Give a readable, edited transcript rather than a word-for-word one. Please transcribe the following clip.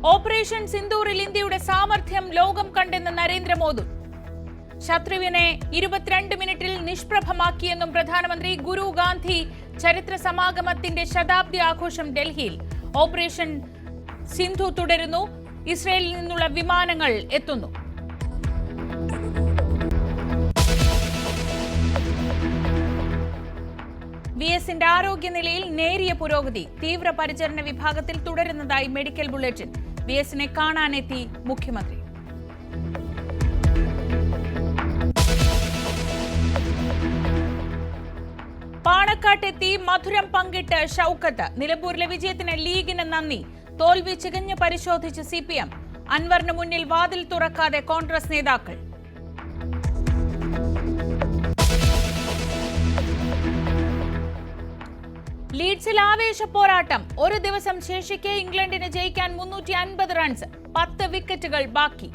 Operation സിന്ദൂറിൽ ഇന്ത്യയുടെ സാമർഥ്യം ലോകം കണ്ടെന്ന് നരേന്ദ്രമോദി. ശത്രുവിനെ 22 മിനിറ്റിൽ നിഷ്പ്രഭമാക്കിയെന്നും പ്രധാനമന്ത്രി. ഗുരു ഗാന്ധി ചരിത്ര സമാഗമത്തിന്റെ ശതാബ്ദി ആഘോഷം ഡൽഹിയിൽ. ഓപ്പറേഷൻ സിന്ധു തുടരുന്നു. ഇസ്രയേലിൽ നിന്നുള്ള വിമാനങ്ങൾ എത്തുന്നു. VSന്റെ ആരോഗ്യനിലയിൽ നേരിയ പുരോഗതി. തീവ്രപരിചരണ വിഭാഗത്തിൽ തുടരുന്നതായി മെഡിക്കൽ ബുള്ളറ്റിൻ. VSനെ കാണാനെത്തി മുഖ്യമന്ത്രി. പാണക്കാട്ടെത്തി മധുരം പങ്കിട്ട് ഷൗക്കത്ത്. നിലമ്പൂരിലെ വിജയത്തിന് ലീഗിന് നന്ദി. തോൽവി ചികഞ്ഞ് പരിശോധിച്ച് CPM. അൻവറിന് മുന്നിൽ വാതിൽ തുറക്കാതെ കോൺഗ്രസ് നേതാക്കൾ. ലീഡ്സിൽ ആവേശ പോരാട്ടം. ഒരു ദിവസം ശേഷിക്കെ ഇംഗ്ലണ്ടിന് ജയിക്കാൻ 350 റൺസ്. 10 വിക്കറ്റുകൾ ബാക്കി.